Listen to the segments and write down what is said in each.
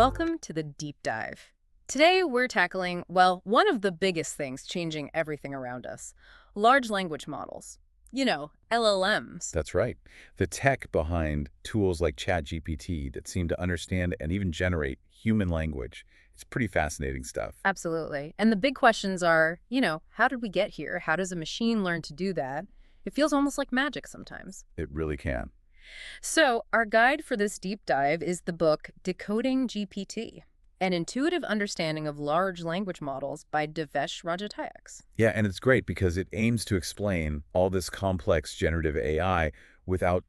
Welcome to the Deep Dive. Today we're tackling, well, one of the biggest things changing everything around us, large language models. LLMs. That's right. The tech behind tools like ChatGPT that seem to understand and even generate human language. It's pretty fascinating stuff. Absolutely. And the big questions are, how did we get here? How does a machine learn to do that? It feels almost like magic sometimes. It really can. So our guide for this deep dive is the book Decoding GPT, An Intuitive Understanding of Large Language Models by Devesh Rajadhyax. Yeah, and it's great because it aims to explain all this complex generative AI without,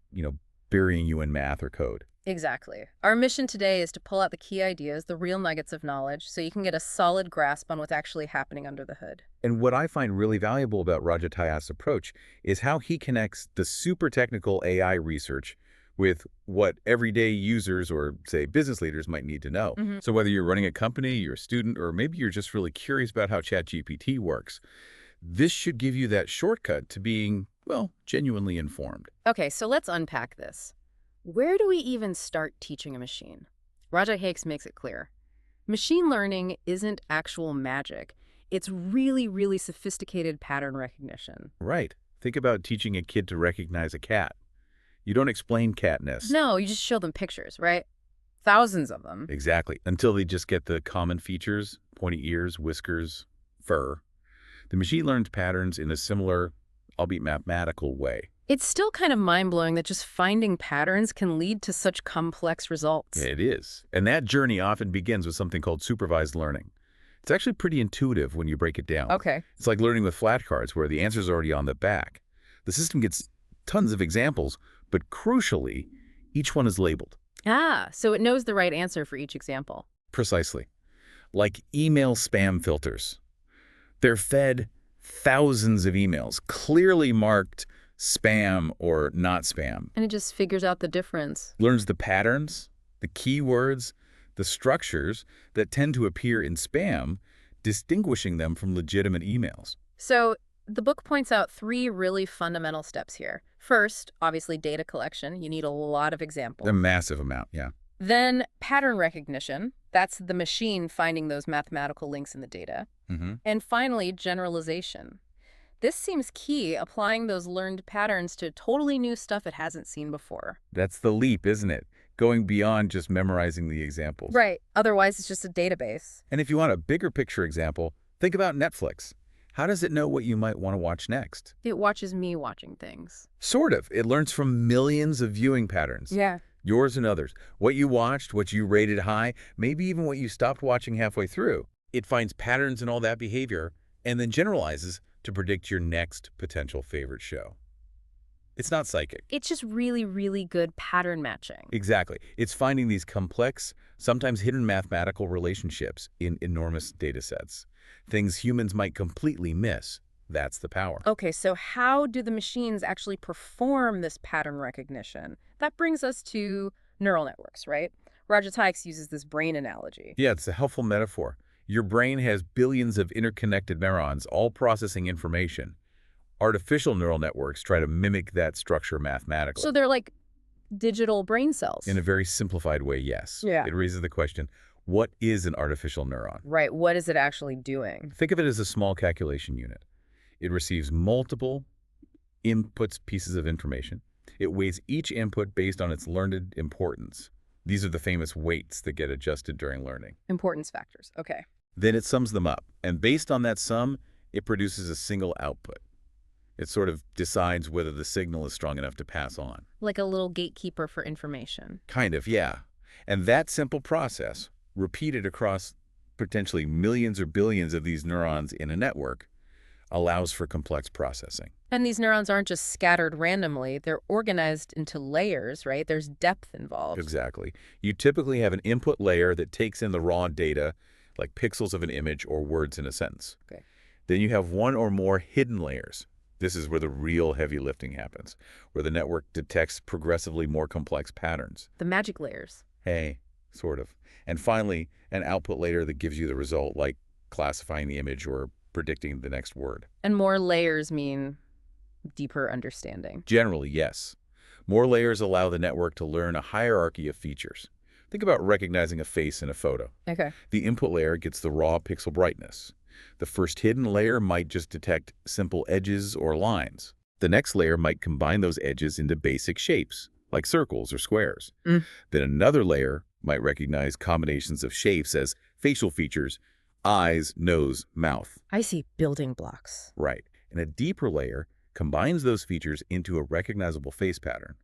burying you in math or code. Exactly. Our mission today is to pull out the key ideas, the real nuggets of knowledge, so you can get a solid grasp on what's actually happening under the hood. And what I find really valuable about Rajatayas' approach is how he connects the super technical AI research with what everyday users or, say, business leaders might need to know. So whether you're running a company, you're a student, or maybe you're just really curious about how ChatGPT works, this should give you that shortcut to being, well, genuinely informed. Okay, so let's unpack this. Where do we even start teaching a machine? Rajadhyax makes it clear. Machine learning isn't actual magic. It's really, really sophisticated pattern recognition. Right. Think about teaching a kid to recognize a cat. You don't explain catness. No, you just show them pictures, right? Thousands of them. Exactly. Until they just get the common features, pointy ears, whiskers, fur. The machine learns patterns in a similar, albeit mathematical way. It's still kind of mind-blowing that just finding patterns can lead to such complex results. It is. And that journey often begins with something called supervised learning. It's actually pretty intuitive when you break it down. Okay. It's like learning with flashcards where the answer's already on the back. The system gets tons of examples, but crucially, each one is labeled. Ah, so it knows the right answer for each example. Precisely. Like email spam filters. They're fed thousands of emails, clearly marked spam or not spam. And it just figures out the difference. Learns the patterns, the keywords, the structures that tend to appear in spam, distinguishing them from legitimate emails. So the book points out three really fundamental steps here. First, obviously data collection. You need a lot of examples. A massive amount, yeah. Then pattern recognition. That's the machine finding those mathematical links in the data. And finally, generalization. This seems key, applying those learned patterns to totally new stuff it hasn't seen before. That's the leap, isn't it? Going beyond just memorizing the examples. Right. Otherwise, it's just a database. And if you want a bigger picture example, think about Netflix. How does it know what you might want to watch next? It watches me watching things. Sort of. It learns from millions of viewing patterns. Yeah. Yours and others. What you watched, what you rated high, maybe even what you stopped watching halfway through. It finds patterns in all that behavior and then generalizes to predict your next potential favorite show. It's not psychic. It's just really, really good pattern matching. Exactly. It's finding these complex, sometimes hidden mathematical relationships in enormous data sets. Things humans might completely miss. That's the power. Okay, so how do the machines actually perform this pattern recognition? That brings us to neural networks, right? Rajadhyax uses this brain analogy. Yeah, it's a helpful metaphor. Your brain has billions of interconnected neurons, all processing information. Artificial neural networks try to mimic that structure mathematically. So they're like digital brain cells. In a very simplified way, yes. Yeah. It raises the question, what is an artificial neuron? Right. What is it actually doing? Think of it as a small calculation unit. It receives multiple inputs, pieces of information. It weighs each input based on its learned importance. These are the famous weights that get adjusted during learning. Importance factors. Okay. Then it sums them up, and based on that sum, it produces a single output. It sort of decides whether the signal is strong enough to pass on. Like a little gatekeeper for information. Kind of, yeah. And that simple process, repeated across potentially millions or billions of these neurons in a network, allows for complex processing. And these neurons aren't just scattered randomly. They're organized into layers, right? There's depth involved. Exactly. You typically have an input layer that takes in the raw data, like pixels of an image or words in a sentence. Okay. Then you have one or more hidden layers. This is where the real heavy lifting happens, where the network detects progressively more complex patterns. The magic layers. Hey, sort of. And finally, an output layer that gives you the result, like classifying the image or predicting the next word. And more layers mean deeper understanding. Generally, yes. More layers allow the network to learn a hierarchy of features. Think about recognizing a face in a photo. Okay. The input layer gets the raw pixel brightness. The first hidden layer might just detect simple edges or lines. The next layer might combine those edges into basic shapes, like circles or squares. Then another layer might recognize combinations of shapes as facial features, eyes, nose, mouth. I see building blocks. Right. And a deeper layer combines those features into a recognizable face pattern.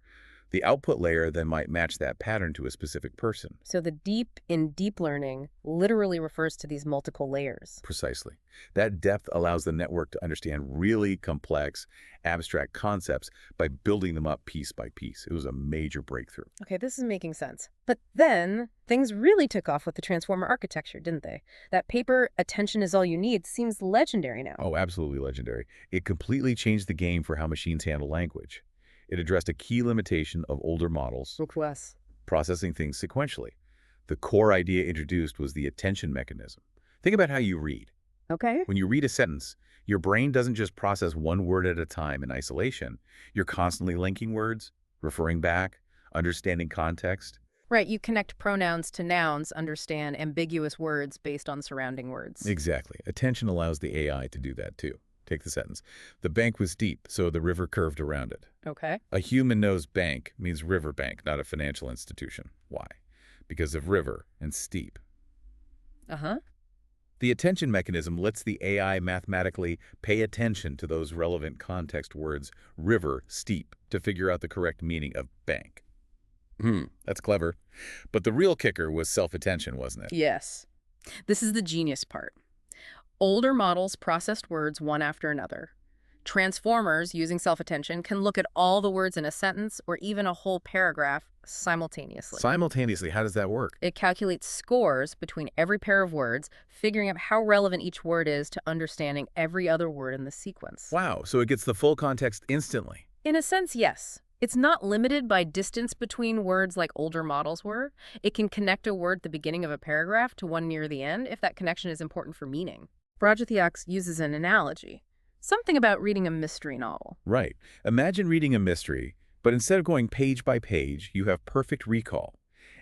The output layer then might match that pattern to a specific person. So the deep in deep learning literally refers to these multiple layers. Precisely. That depth allows the network to understand really complex, abstract concepts by building them up piece by piece. It was a major breakthrough. Okay, this is making sense. But then things really took off with the transformer architecture, didn't they? That paper, "Attention is all you need," seems legendary now. Oh, absolutely legendary. It completely changed the game for how machines handle language. It addressed a key limitation of older models, processing things sequentially. The core idea introduced was the attention mechanism. Think about how you read. Okay. When you read a sentence, your brain doesn't just process one word at a time in isolation. You're constantly linking words, referring back, understanding context. Right, you connect pronouns to nouns, understand ambiguous words based on surrounding words. Exactly. Attention allows the AI to do that too. Take the sentence. The bank was deep, so the river curved around it. Okay. A human knows bank means river bank, not a financial institution. Why? Because of river and steep. Uh-huh. The attention mechanism lets the AI mathematically pay attention to those relevant context words, river, steep, to figure out the correct meaning of bank. That's clever. But the real kicker was self-attention, wasn't it? Yes. This is the genius part. Older models processed words one after another. Transformers, using self-attention, can look at all the words in a sentence or even a whole paragraph simultaneously. Simultaneously, how does that work? It calculates scores between every pair of words, figuring out how relevant each word is to understanding every other word in the sequence. Wow, so it gets the full context instantly. In a sense, yes. It's not limited by distance between words like older models were. It can connect a word at the beginning of a paragraph to one near the end if that connection is important for meaning. Rajadhyax uses an analogy. Something about reading a mystery novel. Right. Imagine reading a mystery, but instead of going page by page, you have perfect recall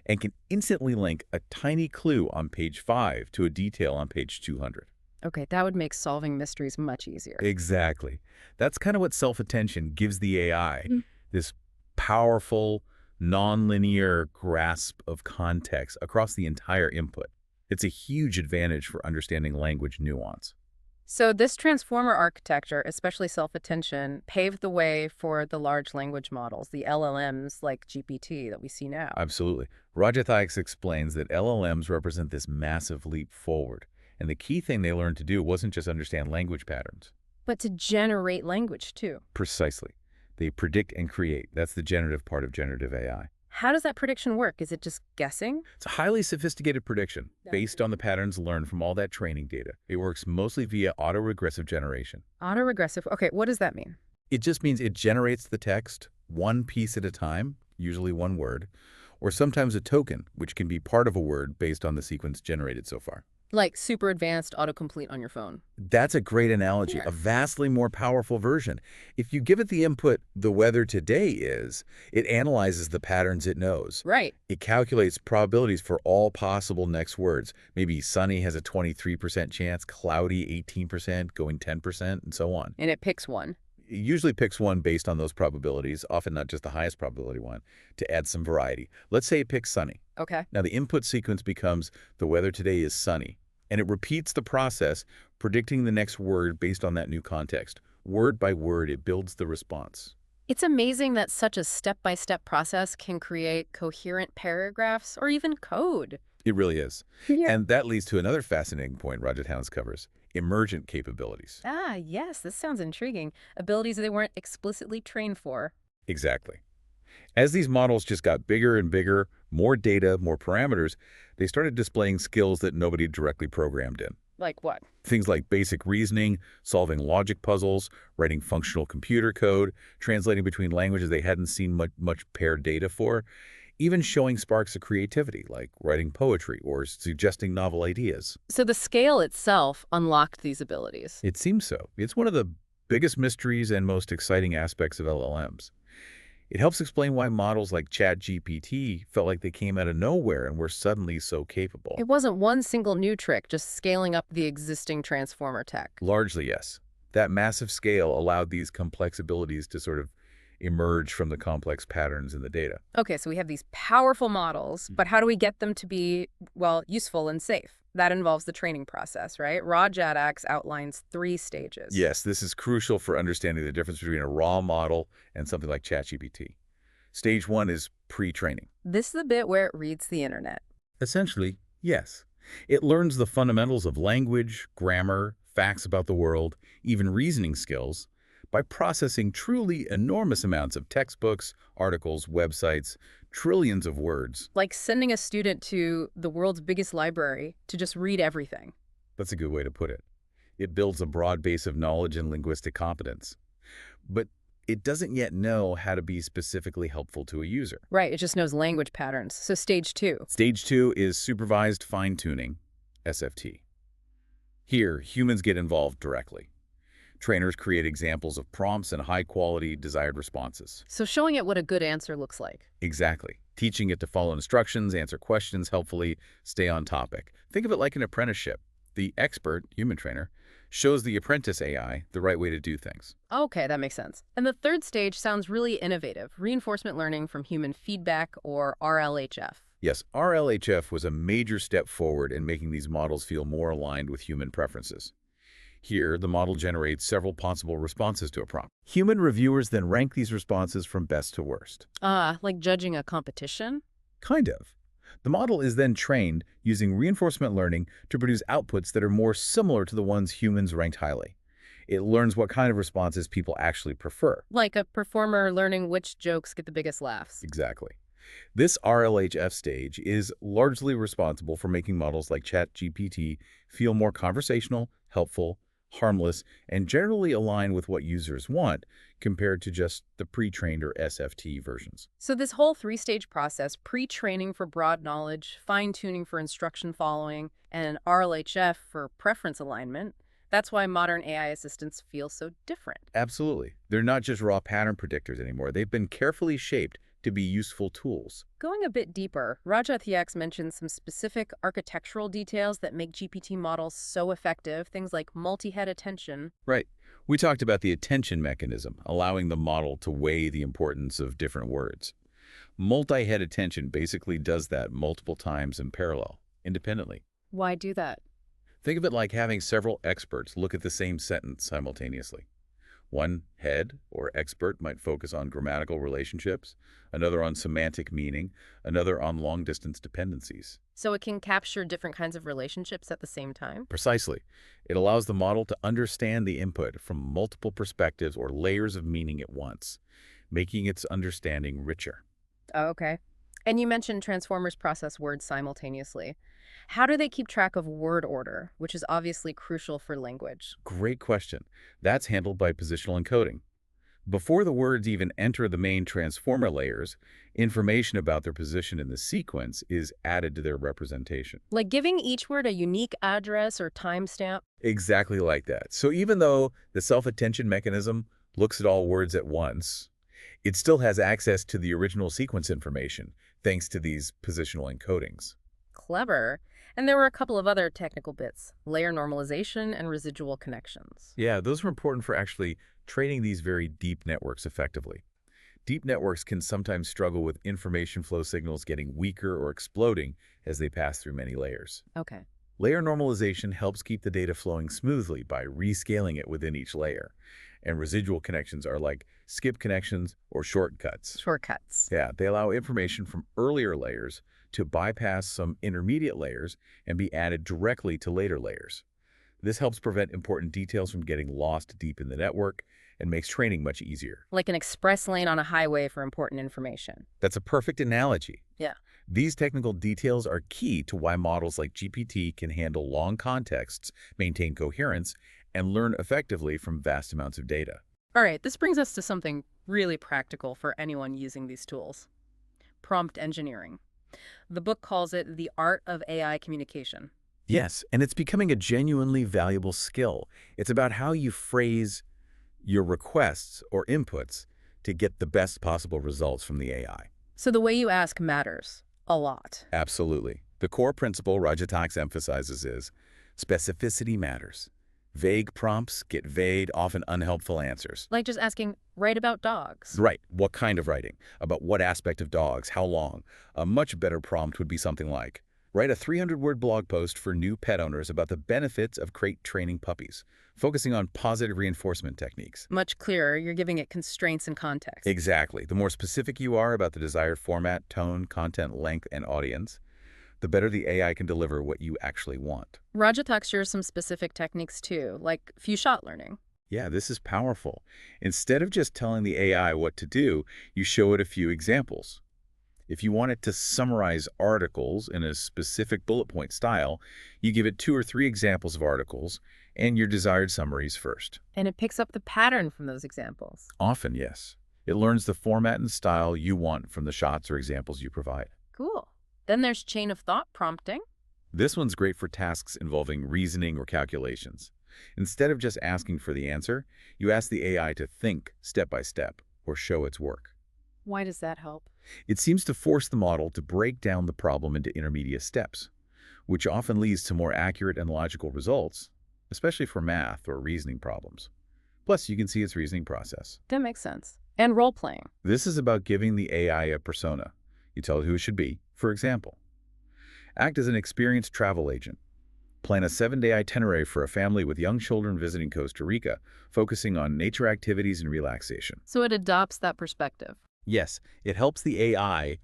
and can instantly link a tiny clue on page 5 to a detail on page 200. Okay, that would make solving mysteries much easier. Exactly. That's kind of what self-attention gives the AI, this powerful, nonlinear grasp of context across the entire input. It's a huge advantage for understanding language nuance. So this transformer architecture, especially self-attention, paved the way for the large language models, the LLMs like GPT that we see now. Absolutely. Rajadhyax explains that LLMs represent this massive leap forward. And the key thing they learned to do wasn't just understand language patterns. But to generate language, too. Precisely. They predict and create. That's the generative part of generative AI. How does that prediction work? Is it just guessing? It's a highly sophisticated prediction based on the patterns learned from all that training data. It works mostly via autoregressive generation. Autoregressive. Okay, what does that mean? It just means it generates the text one piece at a time, usually one word, or sometimes a token, which can be part of a word based on the sequence generated so far. Like super advanced autocomplete on your phone. That's a great analogy, a vastly more powerful version. If you give it the input, "the weather today is," it analyzes the patterns it knows. Right. It calculates probabilities for all possible next words. Maybe sunny has a 23% chance, cloudy 18%, going 10%, and so on. And it picks one. It usually picks one based on those probabilities, often not just the highest probability one, to add some variety. Let's say it picks sunny. Okay. Now the input sequence becomes, "the weather today is sunny." And it repeats the process, predicting the next word based on that new context. Word by word, it builds the response. It's amazing that such a step-by-step process can create coherent paragraphs or even code. It really is. Yeah. And that leads to another fascinating point Rajadhyax covers, emergent capabilities. Ah, yes, this sounds intriguing. Abilities they weren't explicitly trained for. Exactly. As these models just got bigger and bigger, more data, more parameters, they started displaying skills that nobody directly programmed in. Like what? Things like basic reasoning, solving logic puzzles, writing functional computer code, translating between languages they hadn't seen much paired data for, even showing sparks of creativity, like writing poetry or suggesting novel ideas. So the scale itself unlocked these abilities. It seems so. It's one of the biggest mysteries and most exciting aspects of LLMs. It helps explain why models like ChatGPT felt like they came out of nowhere and were suddenly so capable. It wasn't one single new trick, just scaling up the existing transformer tech. Largely, yes. That massive scale allowed these complex abilities to sort of emerge from the complex patterns in the data. Okay, so we have these powerful models, but how do we get them to be, well, useful and safe? That involves the training process, right? Rajadhyax outlines 3 stages. Yes, this is crucial for understanding the difference between a raw model and something like ChatGPT. Stage 1 is pre-training. This is the bit where it reads the internet. Essentially, yes. It learns the fundamentals of language, grammar, facts about the world, even reasoning skills, by processing truly enormous amounts of textbooks, articles, websites, trillions of words. Like sending a student to the world's biggest library to just read everything. That's a good way to put it. It builds a broad base of knowledge and linguistic competence. But it doesn't yet know how to be specifically helpful to a user. Right, it just knows language patterns. So stage 2. Stage 2 is supervised fine-tuning, SFT. Here, humans get involved directly. Trainers create examples of prompts and high-quality desired responses. So showing it what a good answer looks like. Exactly. Teaching it to follow instructions, answer questions helpfully, stay on topic. Think of it like an apprenticeship. The expert, human trainer, shows the apprentice AI the right way to do things. Okay, that makes sense. And the 3rd stage sounds really innovative, reinforcement learning from human feedback, or RLHF. Yes, RLHF was a major step forward in making these models feel more aligned with human preferences. Here, the model generates several possible responses to a prompt. Human reviewers then rank these responses from best to worst. Like judging a competition? Kind of. The model is then trained using reinforcement learning to produce outputs that are more similar to the ones humans ranked highly. It learns what kind of responses people actually prefer. Like a performer learning which jokes get the biggest laughs. Exactly. This RLHF stage is largely responsible for making models like ChatGPT feel more conversational, helpful, harmless, and generally align with what users want compared to just the pre-trained or SFT versions. So this whole 3-stage process, pre-training for broad knowledge, fine-tuning for instruction following, and RLHF for preference alignment, that's why modern AI assistants feel so different. Absolutely. They're not just raw pattern predictors anymore. They've been carefully shaped to be useful tools. Going a bit deeper, Rajadhyax mentions some specific architectural details that make GPT models so effective, things like multi-head attention. Right. We talked about the attention mechanism, allowing the model to weigh the importance of different words. Multi-head attention basically does that multiple times in parallel, independently. Why do that? Think of it like having several experts look at the same sentence simultaneously. One head, or expert, might focus on grammatical relationships, another on semantic meaning, another on long-distance dependencies. So it can capture different kinds of relationships at the same time? Precisely. It allows the model to understand the input from multiple perspectives or layers of meaning at once, making its understanding richer. Oh, okay. And you mentioned transformers process words simultaneously. How do they keep track of word order, which is obviously crucial for language? Great question. That's handled by positional encoding. Before the words even enter the main transformer layers, information about their position in the sequence is added to their representation. Like giving each word a unique address or timestamp? Exactly like that. So even though the self-attention mechanism looks at all words at once, it still has access to the original sequence information, thanks to these positional encodings. Clever. And there were a couple of other technical bits, layer normalization and residual connections. Yeah, those are important for actually training these very deep networks effectively. Deep networks can sometimes struggle with information flow signals getting weaker or exploding as they pass through many layers. Okay. Layer normalization helps keep the data flowing smoothly by rescaling it within each layer. And residual connections are like skip connections or shortcuts. Shortcuts. Yeah, they allow information from earlier layers to bypass some intermediate layers and be added directly to later layers. This helps prevent important details from getting lost deep in the network and makes training much easier. Like an express lane on a highway for important information. That's a perfect analogy. Yeah. These technical details are key to why models like GPT can handle long contexts, maintain coherence, and learn effectively from vast amounts of data. All right, this brings us to something really practical for anyone using these tools. Prompt engineering. The book calls it the art of AI communication. Yes, and it's becoming a genuinely valuable skill. It's about how you phrase your requests or inputs to get the best possible results from the AI. So the way you ask matters a lot. Absolutely. The core principle Rajadhyax emphasizes is specificity matters. Vague prompts get vague, often unhelpful answers. Like just asking, write about dogs. Right. What kind of writing? About what aspect of dogs? How long? A much better prompt would be something like, write a 300-word blog post for new pet owners about the benefits of crate training puppies, focusing on positive reinforcement techniques. Much clearer. You're giving it constraints and context. Exactly. The more specific you are about the desired format, tone, content, length, and audience, the better the AI can deliver what you actually want. Rajadhyax shares some specific techniques too, like few-shot learning. Yeah, this is powerful. Instead of just telling the AI what to do, you show it a few examples. If you want it to summarize articles in a specific bullet point style, you give it 2 or 3 examples of articles and your desired summaries first. And it picks up the pattern from those examples. Often, yes. It learns the format and style you want from the shots or examples you provide. Cool. Then there's chain of thought prompting. This one's great for tasks involving reasoning or calculations. Instead of just asking for the answer, you ask the AI to think step by step or show its work. Why does that help? It seems to force the model to break down the problem into intermediate steps, which often leads to more accurate and logical results, especially for math or reasoning problems. Plus, you can see its reasoning process. That makes sense. And role-playing. This is about giving the AI a persona. You tell it who it should be. For example, act as an experienced travel agent. Plan a 7-day itinerary for a family with young children visiting Costa Rica, focusing on nature activities and relaxation. So it adopts that perspective. Yes, it helps the AI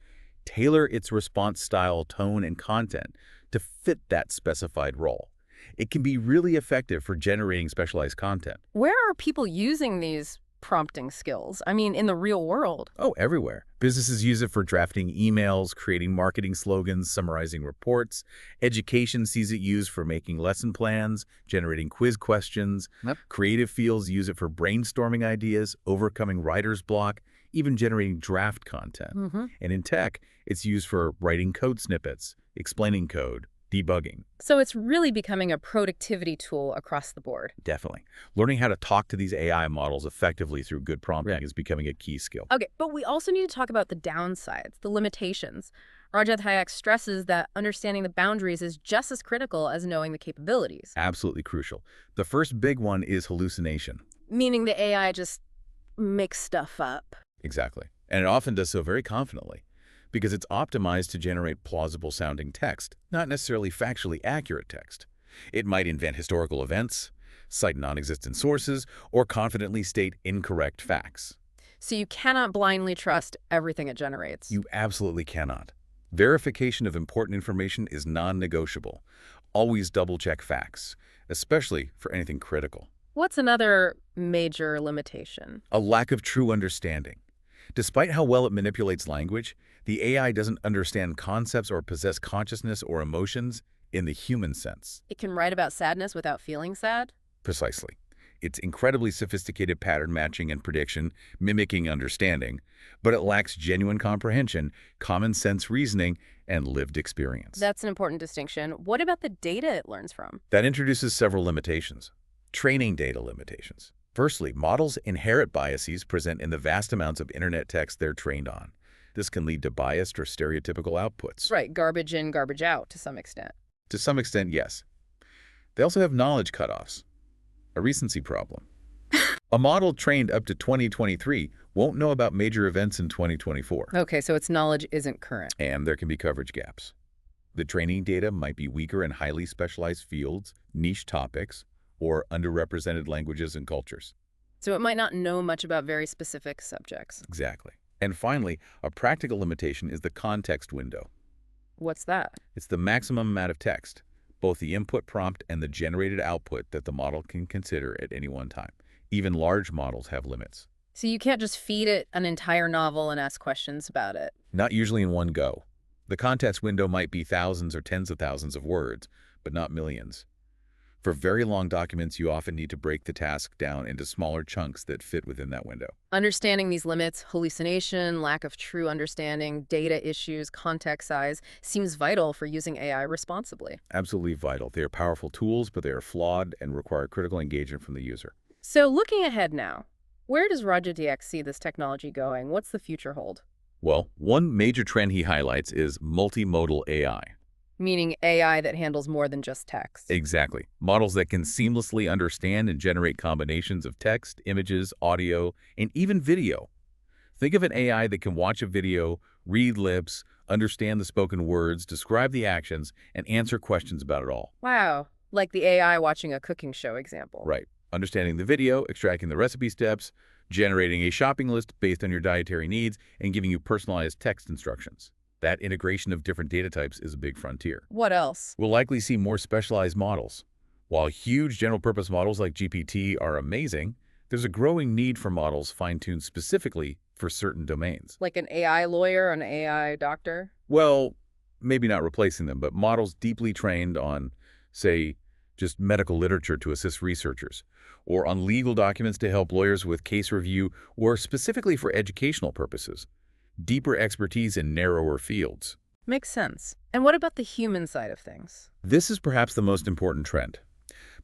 tailor its response style, tone, and content to fit that specified role. It can be really effective for generating specialized content. Where are people using these prompting skills? I mean, in the real world. Oh, everywhere. Businesses use it for drafting emails, creating marketing slogans, summarizing reports. Education sees it used for making lesson plans, generating quiz questions. Yep. Creative fields use it for brainstorming ideas, overcoming writer's block, even generating draft content. And in tech, it's used for writing code snippets, explaining code, debugging. So it's really becoming a productivity tool across the board. Definitely. Learning how to talk to these AI models effectively through good prompting is becoming a key skill. Okay, but we also need to talk about the downsides, the limitations. Rajadhyax stresses that understanding the boundaries is just as critical as knowing the capabilities. Absolutely crucial. The first big one is hallucination. Meaning the AI just makes stuff up. Exactly. And it often does so very confidently, because it's optimized to generate plausible-sounding text, not necessarily factually accurate text. It might invent historical events, cite non-existent sources, or confidently state incorrect facts. So you cannot blindly trust everything it generates. You absolutely cannot. Verification of important information is non-negotiable. Always double-check facts, especially for anything critical. What's another major limitation? A lack of true understanding. Despite how well it manipulates language, the AI doesn't understand concepts or possess consciousness or emotions in the human sense. It can write about sadness without feeling sad? Precisely. It's incredibly sophisticated pattern matching and prediction, mimicking understanding, but it lacks genuine comprehension, common sense reasoning, and lived experience. That's an important distinction. What about the data it learns from? That introduces several limitations. Training data limitations. Firstly, models inherit biases present in the vast amounts of internet text they're trained on. This can lead to biased or stereotypical outputs. Right, garbage in, garbage out to some extent. To some extent, yes. They also have knowledge cutoffs, a recency problem. A model trained up to 2023 won't know about major events in 2024. Okay, so its knowledge isn't current. And there can be coverage gaps. The training data might be weaker in highly specialized fields, niche topics, or underrepresented languages and cultures. So it might not know much about very specific subjects. Exactly. And finally, a practical limitation is the context window. What's that? It's the maximum amount of text, both the input prompt and the generated output that the model can consider at any one time. Even large models have limits. So you can't just feed it an entire novel and ask questions about it. Not usually in one go. The context window might be thousands or tens of thousands of words, but not millions. For very long documents, you often need to break the task down into smaller chunks that fit within that window. Understanding these limits, hallucination, lack of true understanding, data issues, context size, seems vital for using AI responsibly. Absolutely vital. They are powerful tools, but they are flawed and require critical engagement from the user. So looking ahead now, Where does Rajadhyax see this technology going? What's the future hold? Well, one major trend he highlights is multimodal AI. Meaning AI that handles more than just text. Exactly. Models that can seamlessly understand and generate combinations of text, images, audio, and even video. Think of an AI that can watch a video, read lips, understand the spoken words, describe the actions, and answer questions about it all. Wow, like the AI watching a cooking show example. Right. Understanding the video, extracting the recipe steps, generating a shopping list based on your dietary needs, and giving you personalized text instructions. That integration of different data types is a big frontier. What else? We'll likely see more specialized models. While huge general-purpose models like GPT are amazing, there's a growing need for models fine-tuned specifically for certain domains. Like an AI lawyer, an AI doctor? Well, maybe not replacing them, but models deeply trained on, say, just medical literature to assist researchers, or on legal documents to help lawyers with case review, or specifically for educational purposes. Deeper expertise in narrower fields. Makes sense. And what about the human side of things? This is perhaps the most important trend.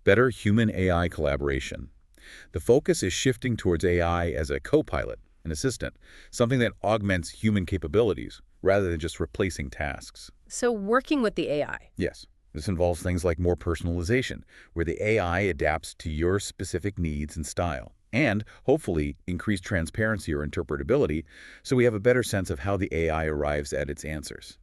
Better human-AI collaboration. The focus is shifting towards AI as a co-pilot, an assistant, something that augments human capabilities rather than just replacing tasks. So working with the AI. Yes, this involves things like more personalization, where the AI adapts to your specific needs and style, and hopefully increased transparency or interpretability so we have a better sense of how the AI arrives at its answers.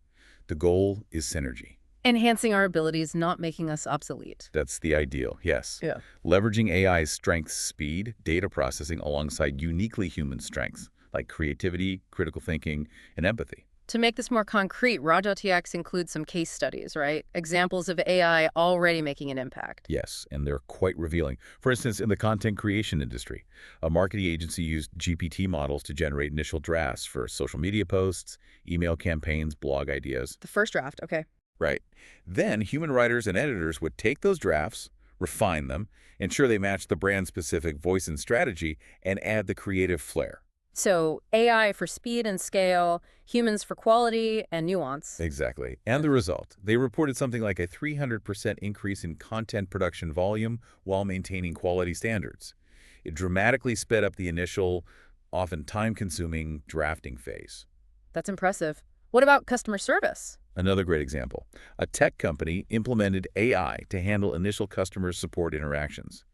The goal is synergy. Enhancing our abilities, not making us obsolete. That's the ideal, yes. Yeah. Leveraging AI's strengths, speed, data processing alongside uniquely human strengths, like creativity, critical thinking, and empathy. To make this more concrete, Rajadhyax includes some case studies, right? Examples of AI already making an impact. Yes, and they're quite revealing. For instance, in the content creation industry, a marketing agency used GPT models to generate initial drafts for social media posts, email campaigns, blog ideas. The first draft, okay. Right. Then human writers and editors would take those drafts, refine them, ensure they match the brand-specific voice and strategy, and add the creative flair. So AI for speed and scale, humans for quality and nuance. Exactly. And the result, they reported something like a 300% increase in content production volume while maintaining quality standards. It dramatically sped up the initial, often time-consuming drafting phase. That's impressive. What about customer service? Another great example. A tech company implemented AI to handle initial customer support interactions.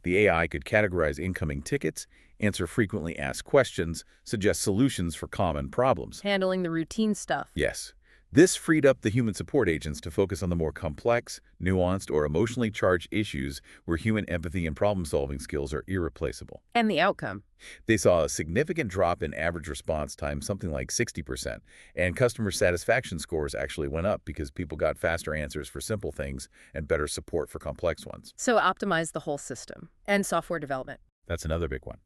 The AI could categorize incoming tickets, answer frequently asked questions, suggest solutions for common problems. Handling the routine stuff. Yes. This freed up the human support agents to focus on the more complex, nuanced, or emotionally charged issues where human empathy and problem-solving skills are irreplaceable. And the outcome? They saw a significant drop in average response time, something like 60%, and customer satisfaction scores actually went up because people got faster answers for simple things and better support for complex ones. So optimize the whole system. And software development. That's another big one.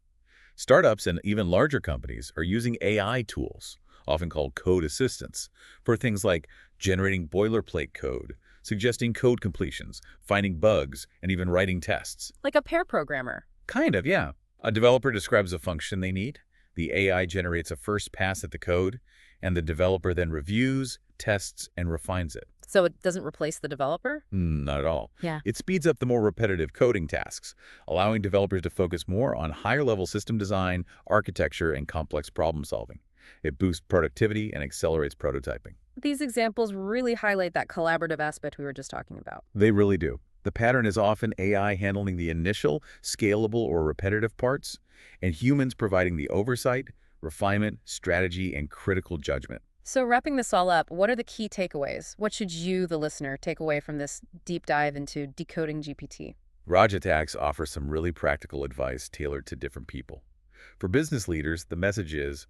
Startups and even larger companies are using AI tools, often called code assistants, for things like generating boilerplate code, suggesting code completions, finding bugs, and even writing tests. Like a pair programmer. Kind of, yeah. A developer describes a function they need, the AI generates a first pass at the code, and the developer then reviews, tests, and refines it. So it doesn't replace the developer? Not at all. Yeah. It speeds up the more repetitive coding tasks, allowing developers to focus more on higher-level system design, architecture, and complex problem-solving. It boosts productivity and accelerates prototyping. These examples really highlight that collaborative aspect we were just talking about. They really do. The pattern is often AI handling the initial, scalable, or repetitive parts, and humans providing the oversight, refinement, strategy, and critical judgment. So wrapping this all up, what are the key takeaways? What should you, the listener, take away from this deep dive into decoding GPT? Rajadhyax offers some really practical advice tailored to different people. For business leaders, the message is,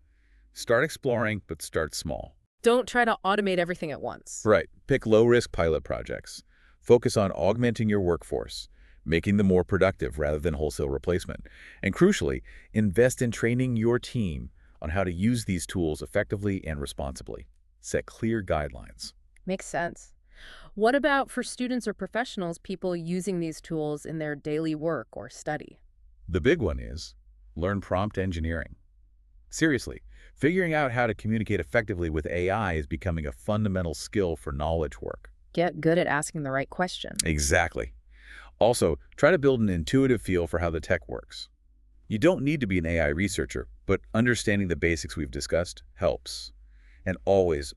start exploring, but start small. Don't try to automate everything at once. Right. Pick low-risk pilot projects. Focus on augmenting your workforce, making them more productive rather than wholesale replacement. And crucially, invest in training your team on how to use these tools effectively and responsibly. Set clear guidelines. Makes sense. What about for students or professionals, people using these tools in their daily work or study? The big one is learn prompt engineering. Seriously, figuring out how to communicate effectively with AI is becoming a fundamental skill for knowledge work. Get good at asking the right question. Exactly. Also, try to build an intuitive feel for how the tech works. You don't need to be an AI researcher, but understanding the basics we've discussed helps. And always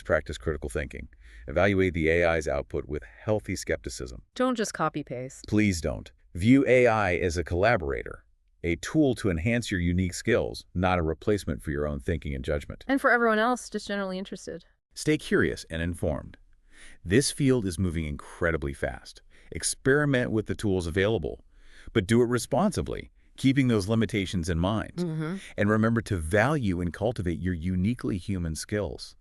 practice critical thinking. Evaluate the AI's output with healthy skepticism. Don't just copy-paste. Please don't. View AI as a collaborator, a tool to enhance your unique skills, not a replacement for your own thinking and judgment. And for everyone else just generally interested. Stay curious and informed. This field is moving incredibly fast. Experiment with the tools available, but do it responsibly, keeping those limitations in mind. And remember to value and cultivate your uniquely human skills.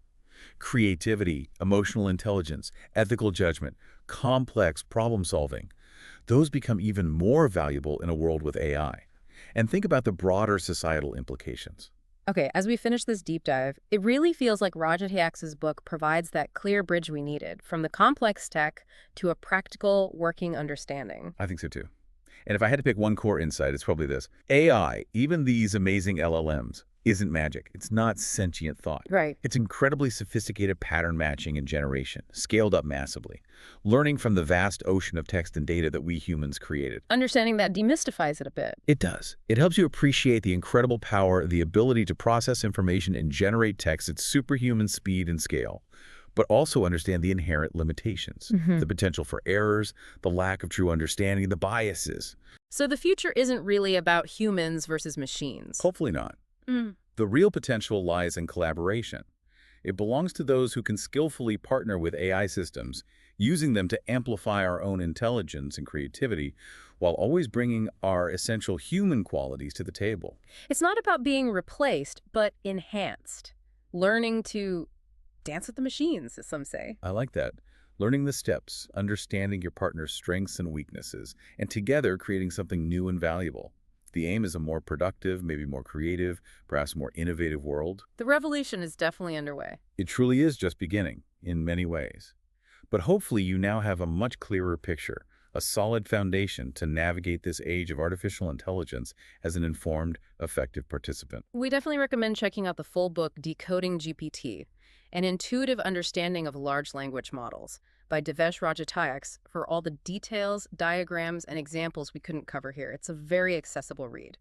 Creativity, emotional intelligence, ethical judgment, complex problem solving. Those become even more valuable in a world with AI. And think about the broader societal implications. Okay, as we finish this deep dive, it really feels like Rajadhyax's book provides that clear bridge we needed, from the complex tech to a practical, working understanding. I think so too. And if I had to pick one core insight, it's probably this. AI, even these amazing LLMs, isn't magic. It's not sentient thought. Right. It's incredibly sophisticated pattern matching and generation, scaled up massively, learning from the vast ocean of text and data that we humans created. Understanding that demystifies it a bit. It does. It helps you appreciate the incredible power, the ability to process information and generate text at superhuman speed and scale, but also understand the inherent limitations, the potential for errors, the lack of true understanding, the biases. So the future isn't really about humans versus machines. Hopefully not. The real potential lies in collaboration. It belongs to those who can skillfully partner with AI systems, using them to amplify our own intelligence and creativity, while always bringing our essential human qualities to the table. It's not about being replaced, but enhanced. Learning to dance with the machines, as some say. I like that. Learning the steps, understanding your partner's strengths and weaknesses, and together creating something new and valuable. The aim is a more productive, maybe more creative, perhaps more innovative world. The revolution is definitely underway. It truly is just beginning, in many ways. But hopefully you now have a much clearer picture, a solid foundation to navigate this age of artificial intelligence as an informed, effective participant. We definitely recommend checking out the full book, Decoding GPT, An Intuitive Understanding of Large Language Models, by Devesh Rajadhyax, for all the details, diagrams, and examples we couldn't cover here. It's a very accessible read.